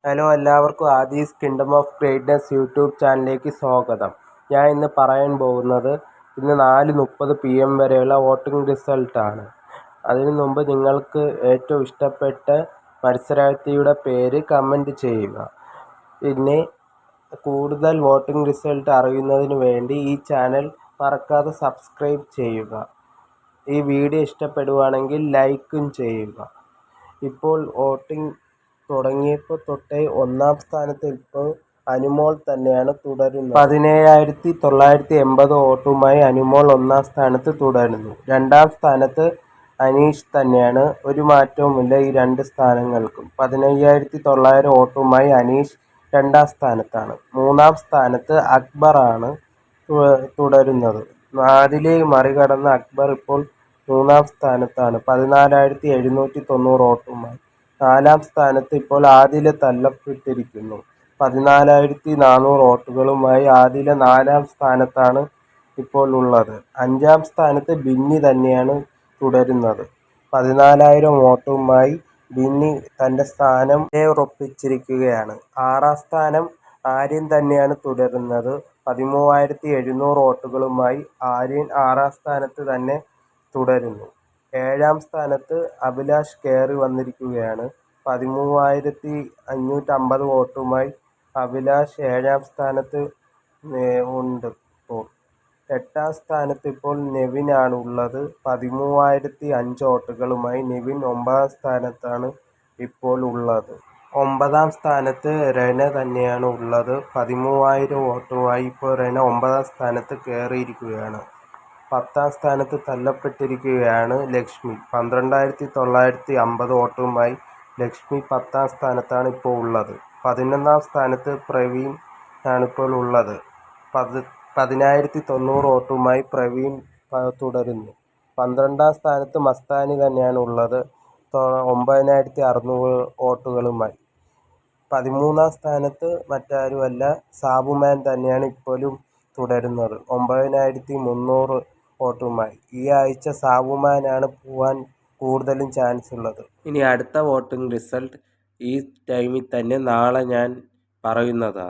Hello, എല്ലാവർക്കും Aadhi's kingdom of greatness YouTube ചാനലിലേക്ക് സ്വാഗതം. ഞാൻ ഇന്ന് പറയാൻ പോകുന്നത് ഇന്ന് 4:30 PM വരെയുള്ള വോട്ടിംഗ് റിസൾട്ടാണ്. അതിനു മുമ്പ് നിങ്ങൾക്ക് ഏറ്റവും ഇഷ്ടപ്പെട്ട മത്സരാർത്ഥിയുടെ പേര് കമൻറ്റ് ചെയ്യുക. പിന്നെ കൂടുതൽ വോട്ടിംഗ് റിസൾട്ട് അറിയുന്നതിന് വേണ്ടി ഈ ചാനൽ മറക്കാതെ സബ്സ്ക്രൈബ് ചെയ്യുക. ഈ വീഡിയോ ഇഷ്ടപ്പെടുവാണെങ്കിൽ ലൈക്കും ചെയ്യുക. ഇപ്പോൾ വോട്ടിംഗ് തുടങ്ങിയപ്പോൾ തൊട്ടേ ഒന്നാം സ്ഥാനത്ത് ഇപ്പോൾ അനുമോൾ തന്നെയാണ് തുടരുന്നത്. 17,980 വോട്ടുമായി അനുമോൾ ഒന്നാം സ്ഥാനത്ത് തുടരുന്നു. രണ്ടാം സ്ഥാനത്ത് അനീഷ് തന്നെയാണ്. ഒരു മാറ്റവുമില്ല ഈ രണ്ട് സ്ഥാനങ്ങൾക്കും. 15,900 വോട്ടുമായി അനീഷ് രണ്ടാം സ്ഥാനത്താണ്. മൂന്നാം സ്ഥാനത്ത് അക്ബറാണ് തുടരുന്നത്. ആദിലെ മറികടന്ന അക്ബർ ഇപ്പോൾ മൂന്നാം സ്ഥാനത്താണ് 14,790 വോട്ടുമായി. നാലാം സ്ഥാനത്ത് ഇപ്പോൾ ആദില തള്ളപ്പെട്ടിരിക്കുന്നു. 14,400 വോട്ടുകളുമായി ആദില നാലാം സ്ഥാനത്താണ് ഇപ്പോൾ ഉള്ളത്. അഞ്ചാം സ്ഥാനത്ത് ബിന്നി തന്നെയാണ് തുടരുന്നത്. 14,000 വോട്ടുമായി ബിന്നി തൻ്റെ സ്ഥാനം ഉറപ്പിച്ചിരിക്കുകയാണ്. ആറാം സ്ഥാനം ആര്യൻ തന്നെയാണ് തുടരുന്നത്. 13,700 വോട്ടുകളുമായി ആര്യൻ ആറാം സ്ഥാനത്ത് തന്നെ തുടരുന്നു. ഏഴാം സ്ഥാനത്ത് അഭിലാഷ് കയറി വന്നിരിക്കുകയാണ്. 13,550 വോട്ടുമായി അഭിലാഷ് ഏഴാം സ്ഥാനത്ത് ഉണ്ട് ഇപ്പോൾ. എട്ടാം സ്ഥാനത്ത് ഇപ്പോൾ നെവിനാണ് ഉള്ളത്. 13,005 വോട്ടുകളുമായി നെവിൻ ഒമ്പതാം സ്ഥാനത്താണ് ഇപ്പോൾ ഉള്ളത്. ഒമ്പതാം സ്ഥാനത്ത് റെന തന്നെയാണ് ഉള്ളത്. 13,000 വോട്ടുമായി ഇപ്പോൾ റെന ഒമ്പതാം സ്ഥാനത്ത് കയറിയിരിക്കുകയാണ്. പത്താം സ്ഥാനത്ത് തള്ളപ്പെട്ടിരിക്കുകയാണ് ലക്ഷ്മി. 12,950 വോട്ടുമായി ലക്ഷ്മി പത്താം സ്ഥാനത്താണ് ഇപ്പോൾ ഉള്ളത്. 11ാം സ്ഥാനത്ത് പ്രവീൺ ആണിപ്പോൾ ഉള്ളത്. 10,090 വോട്ടുമായി പ്രവീൺ തുടരുന്നു. 12ാം സ്ഥാനത്ത് മസ്താനി തന്നെയാണ് ഉള്ളത് 9,600 വോട്ടുകളുമായി. 13ാം സ്ഥാനത്ത് മറ്റാരുമല്ല സാബുമാൻ തന്നെയാണ് ഇപ്പോഴും തുടരുന്നത് 9,300 വോട്ടുമായി. ഈ ആഴ്ച സാബുമാനാണ് പോവാൻ കൂടുതലും ചാൻസ് ഉള്ളത്. ഇനി അടുത്ത വോട്ടിംഗ് റിസൾട്ട് ഈ ടൈമിൽ തന്നെ നാളെ ഞാൻ പറയുന്നതാണ്.